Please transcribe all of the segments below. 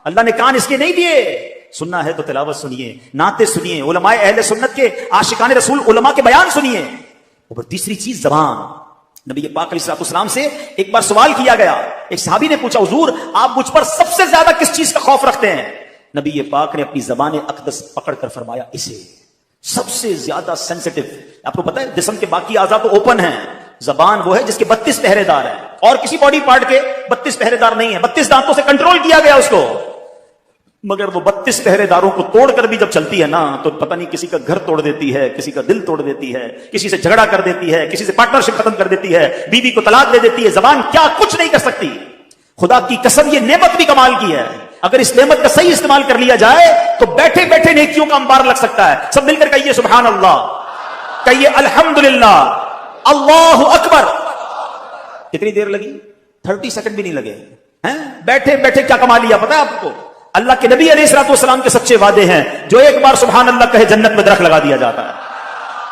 اللہ نے کان اس کے نہیں دیے. سننا ہے تو تلاوت سنیے, نعتیں سنیے, علماء اہل سنت کے عاشقان رسول علماء کے بیان سنیے. اور تیسری چیز زبان. نبی پاک علیہ الصلوۃ والسلام سے ایک بار سوال کیا گیا. ایک صحابی نے پوچھا, حضور آپ مجھ پر سب سے زیادہ کس چیز کا خوف رکھتے ہیں؟ نبی پاک نے اپنی زبان اقدس پکڑ کر فرمایا, اسے. سب سے زیادہ سینسٹیو. آپ کو پتا ہے جسم کے باقی اعضاء تو اوپن ہیں, زبان وہ ہے جس کے 32 پہرے دار ہیں, اور کسی باڈی پارٹ کے 32 پہرے دار نہیں ہیں. 32 دانتوں سے کنٹرول کیا گیا اس کو, مگر وہ 32 پہرے داروں کو توڑ کر بھی جب چلتی ہے نا تو پتہ نہیں کسی کا گھر توڑ دیتی ہے, کسی کا دل توڑ دیتی ہے, کسی سے جھگڑا کر دیتی ہے, کسی سے پارٹنرشپ ختم کر دیتی ہے, بیوی کو طلاق دے دیتی ہے. زبان کیا کچھ نہیں کر سکتی. خدا کی قسم یہ نعمت بھی کمال کی ہے. اگر اس نعمت کا صحیح استعمال کر لیا جائے تو بیٹھے بیٹھے نیکیوں کا انبار لگ سکتا ہے. سب مل کر کہیے سبحان اللہ, کہیے الحمدللہ, اللہ اکبر. کتنی دیر لگی؟ 30 سیکنڈ بھی نہیں لگے. بیٹھے بیٹھے کیا کما لیا پتا ہے آپ کو؟ اللہ کے نبی علیہ الصلوۃ والسلام کے سچے وعدے ہیں. جو ایک بار سبحان اللہ کہے جنت میں درخت لگا دیا جاتا ہے,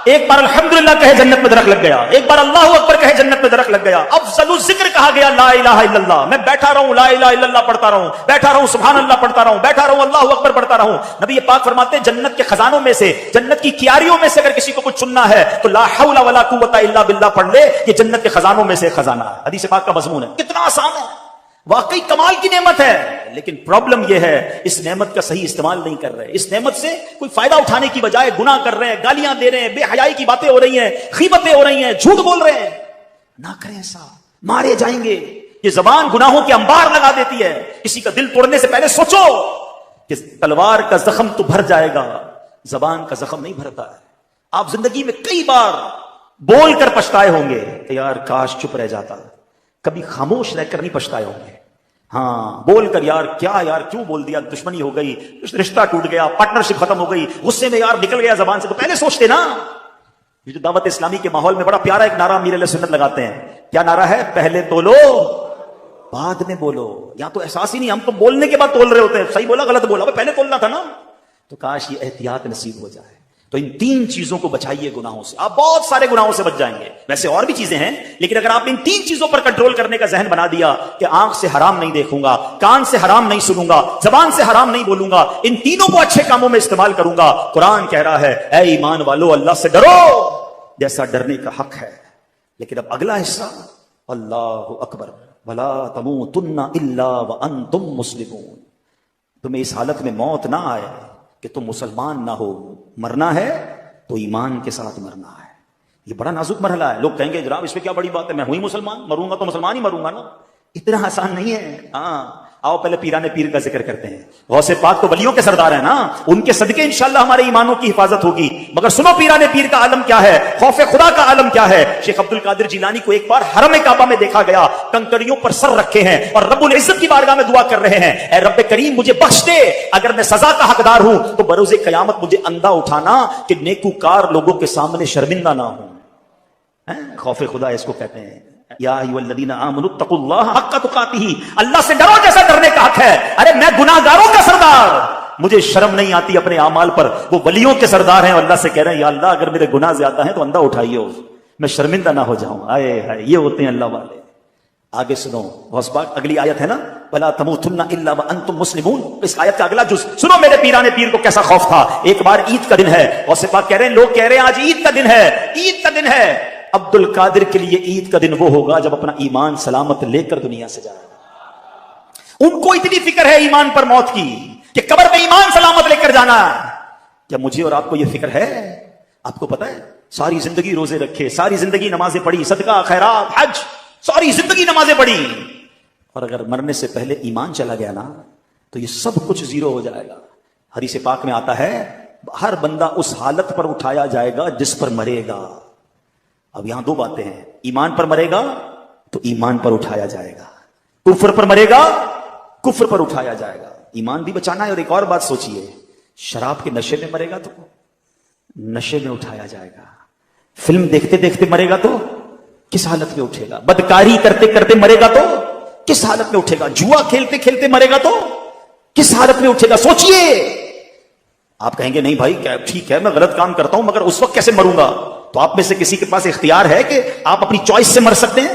ایک بار الحمدللہ کہے جنت میں درخت لگ گیا, ایک بار اللہ اکبر کہے جنت میں درخت لگ گیا. افضل الذکر کہا گیا لا الہ الا اللہ. میں بیٹھا رہوں لا الہ الا اللہ پڑھتا رہوں, بیٹھا رہوں سبحان اللہ پڑھتا رہوں, بیٹھا رہوں اللہ اکبر پڑھتا رہوں. نبی پاک فرماتے ہیں جنت کے خزانوں میں سے, جنت کی کیاریوں میں سے اگر کسی کو کچھ چننا ہے تو لا حول ولا قوت الا باللہ پڑھ لے. یہ جنت کے خزانوں میں سے خزانہ ہے. حدیث پاک کا مضمون ہے. کتنا آسان ہے, واقعی کمال کی نعمت ہے. لیکن پرابلم یہ ہے اس نعمت کا صحیح استعمال نہیں کر رہے. اس نعمت سے کوئی فائدہ اٹھانے کی بجائے گناہ کر رہے ہیں, گالیاں دے رہے ہیں, بے حیائی کی باتیں ہو رہی ہیں, غیبتیں ہو رہی ہیں, جھوٹ بول رہے ہیں. نہ کریں ایسا, مارے جائیں گے. یہ زبان گناہوں کے انبار لگا دیتی ہے. کسی کا دل توڑنے سے پہلے سوچو کہ تلوار کا زخم تو بھر جائے گا, زبان کا زخم نہیں بھرتا ہے. آپ زندگی میں کئی بار بول کر پچھتائے ہوں گے کہ یار کاش چپ رہ جاتا. کبھی خاموش رہ کر نہیں پچھتائے ہوں گے. ہاں بول کر یار کیا یار کیوں بول دیا, دشمنی ہو گئی, رشتہ ٹوٹ گیا, پارٹنرشپ ختم ہو گئی, غصے میں یار نکل گیا زبان سے, تو پہلے سوچتے نا. یہ جو دعوت اسلامی کے ماحول میں بڑا پیارا ایک نعرہ امیر علیہ سنت لگاتے ہیں. کیا نعرہ ہے؟ پہلے تولو بعد میں بولو. یہاں تو احساس ہی نہیں, ہم تو بولنے کے بعد تول رہے ہوتے ہیں. صحیح بولا غلط بولا, پہلے تولنا تھا نا. تو کاش یہ احتیاط نصیب ہو جائے. تو ان 3 چیزوں کو بچائیے گناہوں سے, آپ بہت سارے گناہوں سے بچ جائیں گے. ویسے اور بھی چیزیں ہیں, لیکن اگر آپ ان 3 چیزوں پر کنٹرول کرنے کا ذہن بنا دیا کہ آنکھ سے حرام نہیں دیکھوں گا, کان سے حرام نہیں سنوں گا, زبان سے حرام نہیں بولوں گا, ان تینوں کو اچھے کاموں میں استعمال کروں گا. قرآن کہہ رہا ہے اے ایمان والو اللہ سے ڈرو جیسا ڈرنے کا حق ہے. لیکن اب اگلا حصہ, اللہ اکبر ولا تموتن الا وانتم مسلمون. تمہیں اس حالت میں موت نہ آئے کہ تم مسلمان نہ ہو. مرنا ہے تو ایمان کے ساتھ مرنا ہے. یہ بڑا نازک مرحلہ ہے. لوگ کہیں گے جناب اس میں کیا بڑی بات ہے, میں ہوں ہی مسلمان, مروں گا تو مسلمان ہی مروں گا نا. اتنا آسان نہیں ہے. ہاں آؤ پہلے پیرانے پیر کا ذکر کرتے ہیں. غوث پاک تو ولیوں کے سردار ہیں نا, ان کے صدقے انشاءاللہ ہمارے ایمانوں کی حفاظت ہوگی. مگر سنو پیرانے پیر کا عالم کیا ہے, خوف خدا کا عالم کیا ہے. شیخ عبد القادر جیلانی کو ایک بار حرم کعبہ میں دیکھا گیا, کنکریوں پر سر رکھے ہیں اور رب العزت کی بارگاہ میں دعا کر رہے ہیں, اے رب کریم مجھے بخش دے, اگر میں سزا کا حقدار ہوں تو بروز قیامت مجھے اندھا اٹھانا کہ نیکوکار لوگوں کے سامنے شرمندہ نہ ہوں. خوف خدا اس کو کہتے ہیں. یا ایھا الذین آمنوا اتقوا اللہ حق تقاتہ, اللہ سے ڈرو جیسا ڈرنے کا حق ہے. ارے میں گناہگاروں کا سردار, مجھے شرم نہیں آتی اپنے اعمال پر. وہ ولیوں کے سردار ہیں, اللہ سے کہہ رہے ہیں یا اللہ اگر میرے گناہ زیادہ ہیں تو اندھا اٹھائیے, میں شرمندہ نہ ہو جاؤں. آئے ہائے, یہ ہوتے ہیں اللہ والے. آگے سنو غوث پاک, اگلی آیت ہے نا ولا تموتن الا وانتم مسلمون. اس آیت کا اگلا جز سنو. میرے پیرانے پیر کو کیسا خوف تھا. ایک بار عید کا دن ہے, غوث پاک کہہ رہے ہیں, لوگ کہہ رہے ہیں آج عید کا دن ہے, عید کا دن ہے. عبد القادر کے لیے عید کا دن وہ ہوگا جب اپنا ایمان سلامت لے کر دنیا سے جائے. ان کو اتنی فکر ہے ایمان پر موت کی کہ قبر میں ایمان سلامت لے کر جانا. کیا مجھے اور آپ کو یہ فکر ہے؟ آپ کو پتا ہے ساری زندگی روزے رکھے, ساری زندگی نمازیں پڑھی, صدقہ خیرات حج, ساری زندگی نمازیں پڑھی, اور اگر مرنے سے پہلے ایمان چلا گیا نا تو یہ سب کچھ زیرو ہو جائے گا. حدیث پاک میں آتا ہے ہر بندہ اس حالت پر اٹھایا جائے گا جس پر مرے گا. اب یہاں 2 باتیں ہیں, ایمان پر مرے گا تو ایمان پر اٹھایا جائے گا, کفر پر مرے گا کفر پر اٹھایا جائے گا. ایمان بھی بچانا ہے. اور ایک اور بات سوچئے, شراب کے نشے میں مرے گا تو نشے میں اٹھایا جائے گا, فلم دیکھتے دیکھتے مرے گا تو کس حالت میں اٹھے گا, بدکاری کرتے کرتے مرے گا تو کس حالت میں اٹھے گا, جوا کھیلتے کھیلتے مرے گا تو کس حالت میں اٹھے گا. سوچئے. آپ کہیں گے نہیں بھائی ٹھیک ہے میں غلط کام کرتا ہوں مگر اس وقت کیسے مروں گا. تو آپ میں سے کسی کے پاس اختیار ہے کہ آپ اپنی چوائس سے مر سکتے ہیں؟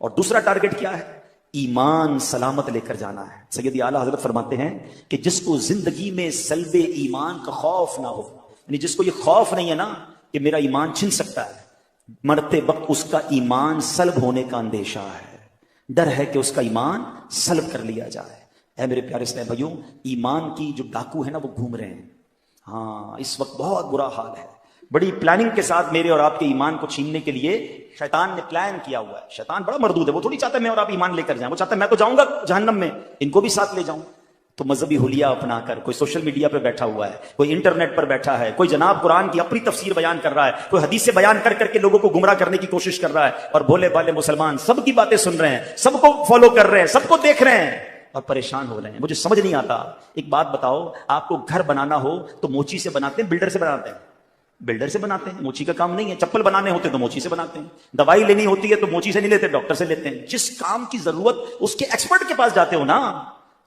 اور دوسرا ٹارگٹ کیا ہے؟ ایمان سلامت لے کر جانا ہے۔ سیدی اعلیٰ حضرت فرماتے ہیں کہ جس کو زندگی میں سلب ایمان کا خوف نہ ہو، یعنی جس کو یہ خوف نہیں ہے نا کہ میرا ایمان چھن سکتا ہے، مرتے وقت اس کا ایمان سلب ہونے کا اندیشہ ہے، ڈر ہے کہ اس کا ایمان سلب کر لیا جائے۔ اے میرے پیارے اسلام بھائیوں، ایمان کی جو ڈاکو ہے نا وہ گھوم رہے ہیں۔ ہاں اس وقت بہت برا حال ہے، بڑی پلاننگ کے ساتھ میرے اور آپ کے ایمان کو چھیننے کے لیے شیطان نے پلان کیا ہوا ہے۔ شیطان بڑا مردود ہے، وہ تھوڑی چاہتا ہے میں اور آپ ایمان لے کر جائیں، وہ چاہتا ہے میں تو جاؤں گا جہنم میں، ان کو بھی ساتھ لے جاؤں۔ تو مذہبی حلیہ اپنا کر کوئی سوشل میڈیا پہ بیٹھا ہوا ہے، کوئی انٹرنیٹ پر بیٹھا ہے، کوئی جناب قرآن کی اپنی تفسیر بیان کر رہا ہے، کوئی حدیث بیان کر کر کے لوگوں کو گمراہ کرنے کی کوشش کر رہا ہے، اور بھولے بالے مسلمان سب کی باتیں سن رہے ہیں، سب کو فالو کر رہے ہیں، سب کو دیکھ رہے ہیں اور پریشان ہو رہے ہیں۔ مجھے سمجھ نہیں آتا، ایک بات بتاؤ، آپ کو گھر بنانا ہو تو موچی سے بناتے ہیں بلڈر سے بناتے ہیں؟ بلڈر سے بناتے ہیں، موچی کا کام نہیں ہے۔ چپل بنانے ہوتے ہیں تو موچی سے بناتے ہیں، دوائی لینی ہوتی ہے تو موچی سے نہیں لیتے، ڈاکٹر سے لیتے ہیں۔ جس کام کی ضرورت اس کے ایکسپرٹ کے پاس جاتے ہو نا۔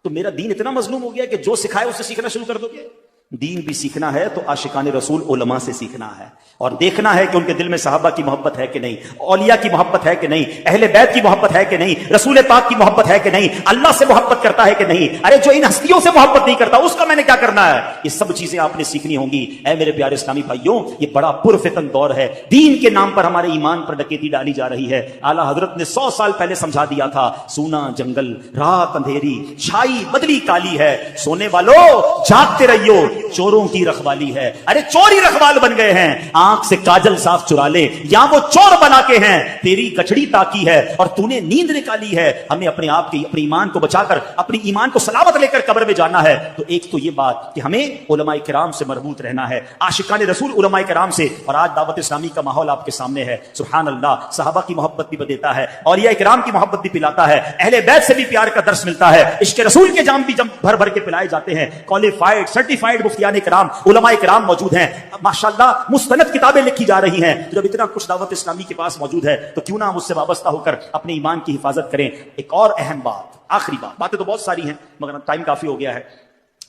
تو میرا دین اتنا مظلوم ہو گیا کہ جو سکھائے اس سے سیکھنا شروع کر دو گے۔ دین بھی سیکھنا ہے تو عاشقان رسول علماء سے سیکھنا ہے، اور دیکھنا ہے کہ ان کے دل میں صحابہ کی محبت ہے کہ نہیں، اولیاء کی محبت ہے کہ نہیں، اہل بیت کی محبت ہے کہ نہیں، رسول پاک کی محبت ہے کہ نہیں، اللہ سے محبت کرتا ہے کہ نہیں۔ ارے جو ان ہستیوں سے محبت نہیں کرتا اس کا میں نے کیا کرنا ہے؟ یہ سب چیزیں آپ نے سیکھنی ہوں گی۔ اے میرے پیارے اسلامی بھائیوں، یہ بڑا پرفتن دور ہے، دین کے نام پر ہمارے ایمان پر ڈکیتی ڈالی جا رہی ہے۔ اعلیٰ حضرت نے 100 سال پہلے سمجھا دیا تھا، سونا جنگل، رات اندھیری، چھائی بدلی کالی ہے، سونے والو جاگتے رہیو، چوروں کی رکھوالی ہے۔ ارے چور ہی رکھوال بن گئے ہیں، آنکھ سے کاجل صاف چرا لے، یا وہ چور بنا کے ہیں، تیری گچڑی تاکی ہے اور تو نے نیند نکالی ہے۔ ہمیں اپنے آپ کی اپنے ایمان کو بچا کر اپنی ایمان کو سلامت لے کر قبر میں جانا ہے۔ تو ایک تو یہ بات کہ ہمیں علماء کرام سے مربوط رہنا ہے، عاشقان رسول علماء کرام سے۔ اور آج دعوت اسلامی کا ماحول آپ کے سامنے ہے، سبحان اللہ، صحابہ کی محبت بھی دیتا ہے، اولیاء کرام کی محبت بھی پلاتا ہے، اہل بیت سے بھی پیار کا درس ملتا ہے، عشق رسول کے جام بھی بھر بھر کے پلائے جاتے ہیں۔ کوالیفائڈ سرٹیفائڈ مفتیان کرام علماء کرام موجود ہیں، ماشاءاللہ مستند کتابیں لکھی جا رہی ہیں۔ جب اتنا کچھ دعوت اسلامی کے پاس موجود ہے تو کیوں نہ ہم اس سے وابستہ ہو کر اپنے ایمان کی حفاظت کریں۔ ایک اور اہم بات، آخری بات، باتیں تو بہت ساری ہیں مگر ٹائم کافی ہو گیا ہے۔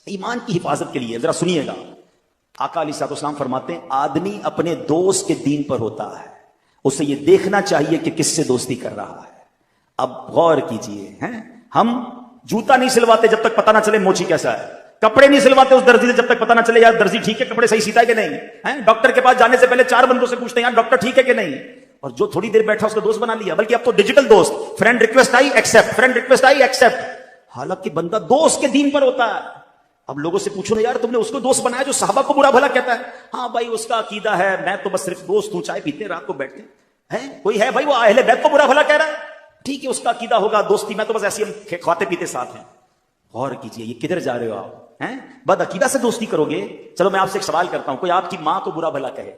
ایمان کی حفاظت کے لیے ذرا سنیے گا، آقا علیہ الصلوۃ والسلام فرماتے ہیں آدمی اپنے دوست کے دین پر ہوتا ہے، اسے یہ دیکھنا چاہیے کہ کس سے دوستی کر رہا ہے۔ اب غور کیجئے، ہم جوتا نہیں سلواتے جب تک پتہ نہ چلے موچی کیسا ہے، کپڑے نہیں سلواتے اس درزی سے جب تک پتہ نہ چلے یار درزی ٹھیک ہے، کپڑے صحیح سیتا ہے کہ نہیں، ڈاکٹر کے پاس جانے سے پہلے 4 بندوں سے پوچھتے ہیں یار ڈاکٹر ٹھیک ہے کہ نہیں، اور جو تھوڑی دیر بیٹھا اس کا دوست بنا لیا۔ بلکہ اب تو ڈیجیٹل دوست، friend request I accept, friend request I accept, حالانکہ بندہ دوست کے دین پر ہوتا ہے۔ اب لوگوں سے پوچھو نا یار تم نے اس کو دوست بنایا جو صحابہ کو برا بھلا کہتا ہے؟ ہاں بھائی اس کا عقیدہ ہے، میں تو بس صرف دوست ہوں، چائے پیتے ہیں رات کو بیٹھتے ہیں۔ کوئی ہے بھائی وہ اہل بیت کو برا بھلا کہہ رہا ہے، ٹھیک ہے اس کا عقیدہ ہوگا دوستی، میں تو بس ایسے ہم کھاتے پیتے ساتھ ہیں۔ غور کیجئے یہ کدھر جا رہے ہو آپ؟ بد عقیدہ سے دوستی کرو گے؟ چلو میں آپ سے ایک سوال کرتا ہوں، کوئی آپ کی ماں کو برا بھلا کہے،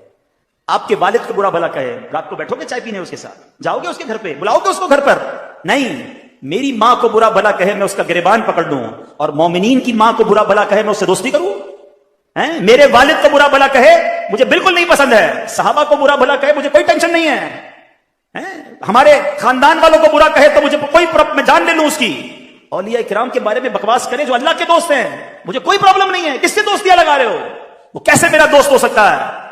آپ کے والد کو برا بھلا کہے، رات کو بیٹھو گے چائے پینے اس کے ساتھ؟ جاؤ گے اس کے گھر پہ؟ بلاؤ گے اس کو گھر پر؟ نہیں۔ میری ماں کو برا بھلا کہے میں اس کا گریبان پکڑ لوں، اور مومنین کی ماں کو برا بھلا کہے میں اس سے دوستی کروں؟ میرے والد کو برا بھلا کہے مجھے بالکل نہیں پسند ہے، صحابہ کو برا بھلا کہے مجھے کوئی ٹینشن نہیں ہے، ہمارے خاندان والوں کو برا کہے تو مجھے کوئی میں جان لے لوں اس کی، اولیاء کرام کے بارے میں بکواس کرے جو اللہ کے دوست ہیں مجھے کوئی پرابلم نہیں ہے۔ کس سے دوستیاں لگا رہے ہو؟ وہ کیسے میرا دوست ہو سکتا ہے؟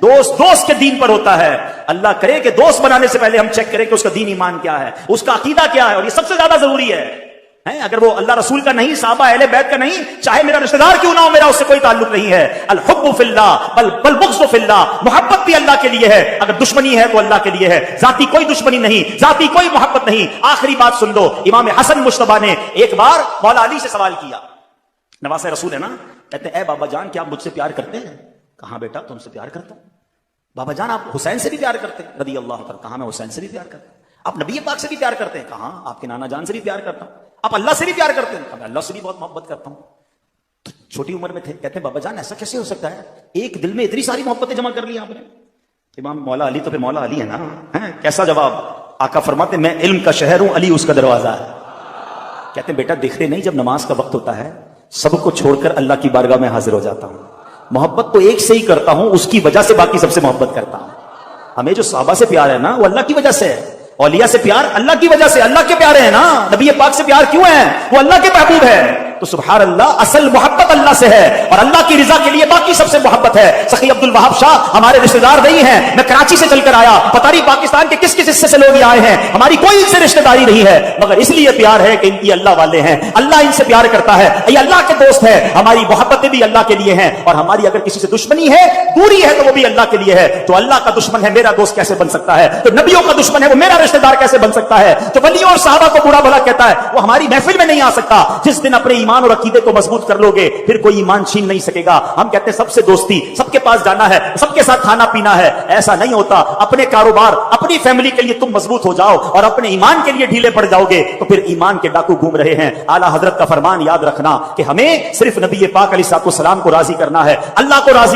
دوست کے دین پر ہوتا ہے۔ اللہ کرے کہ دوست بنانے سے پہلے ہم چیک کریں کہ اس کا دین ایمان کیا ہے، اس کا عقیدہ کیا ہے، اور یہ سب سے زیادہ ضروری ہے۔ اگر وہ اللہ رسول کا نہیں، صحابہ اہل بیت کا نہیں، چاہے میرا رشتہ دار کیوں نہ ہو، میرا اس سے کوئی تعلق نہیں ہے۔ الحب فی اللہ بل بغض فی اللہ، محبت بھی اللہ کے لیے ہے، اگر دشمنی ہے تو اللہ کے لیے ہے، ذاتی کوئی دشمنی نہیں، ذاتی کوئی محبت نہیں۔ آخری بات سن لو، امام حسن مجتبیٰ نے ایک بار مولا علی سے سوال کیا، نواسہ رسول ہے نا، کہتے ہیں اے بابا جان کیا آپ مجھ سے پیار کرتے ہیں؟ کہاں بیٹا تم سے پیار کرتا ہوں۔ بابا جان آپ حسین سے بھی پیار کرتے ہیں رضی اللہ عنہ؟ کہاں میں حسین سے بھی پیار کرتا ہوں۔ آپ نبی پاک سے بھی پیار کرتے ہیں؟ کہاں آپ کے نانا جان سے بھی پیار کرتا ہوں۔ آپ اللہ سے بھی پیار کرتے ہیں؟ کہا میں اللہ سے بھی بہت محبت کرتا ہوں۔ تو چھوٹی عمر میں تھے، کہتے ہیں بابا جان ایسا کیسے ہو سکتا ہے، ایک دل میں اتنی ساری محبتیں جمع کر لی آپ نے؟ امام مولا علی تو پھر مولا علی ہے نا، کیسا جواب؟ آقا فرماتے میں علم کا شہر ہوں، علی اس کا دروازہ ہے۔ کہتے ہیں بیٹا دیکھتے نہیں جب نماز کا وقت ہوتا ہے سب کو چھوڑ کر اللہ کی بارگاہ میں حاضر ہو جاتا ہوں، محبت تو ایک سے ہی کرتا ہوں، اس کی وجہ سے باقی سب سے محبت کرتا ہوں۔ ہمیں جو صحابہ سے پیار ہے نا وہ اللہ کی وجہ سے ہے، اولیاء سے پیار اللہ کی وجہ سے، اللہ کے پیارے ہیں نا، نبی پاک سے پیار کیوں ہے؟ وہ اللہ کے محبوب ہے۔ تو سبحان اللہ اصل محبت اللہ سے ہے اور اللہ کی رضا کے لیے باقی سب سے محبت ہے. سخی عبد الوہاب شاہ ہمارے رشتہ دار نہیں ہیں, میں کراچی سے چل کر آیا, پتہ نہیں پاکستان کے کس کس حصے سے لوگ آئے ہیں, ہماری کوئی ان سے رشتہ داری نہیں ہے, مگر اس لیے پیار ہے کہ ان کی اللہ والے ہیں, اللہ ان سے پیار کرتا ہے, یہ اللہ کے دوست ہے. ہماری محبتیں بھی اللہ کے لیے ہیں, اور ہماری اگر کسی سے دشمنی ہے, دوری ہے, تو وہ بھی اللہ کے لیے ہے. تو اللہ کا دشمن ہے میرا دوست کیسے بن سکتا ہے؟ تو نبیوں کا دشمن ہے وہ میرا رشتہ دار کیسے بن سکتا ہے؟ تو ولیوں اور صحابہ کو برا بھلا کہتا ہے وہ ہماری محفل میں نہیں آ سکتا. جس دن اپنے ایمان اور عقیدے کو مضبوط کر لو گے پھر کوئی ایمان چھین نہیں سکے گا. ہم کہتے ہیں سب سے دوستی, سب کے پاس جانا ہے, سب کے ساتھ کھانا پینا ہے, ایسا نہیں ہوتا. اپنے کاروبار اپنی فیملی کے لیے تم مضبوط ہو جاؤ اور اپنے ایمان کے لیے ڈھیلے پڑ جاؤ گے تو پھر ایمان کے ڈاکو گھوم رہے ہیں. اعلیٰ حضرت کا فرمان یاد رکھنا کہ ہمیں صرف نبی پاک علیہ الصلوۃ والسلام کو راضی کرنا ہے, اللہ کو راضی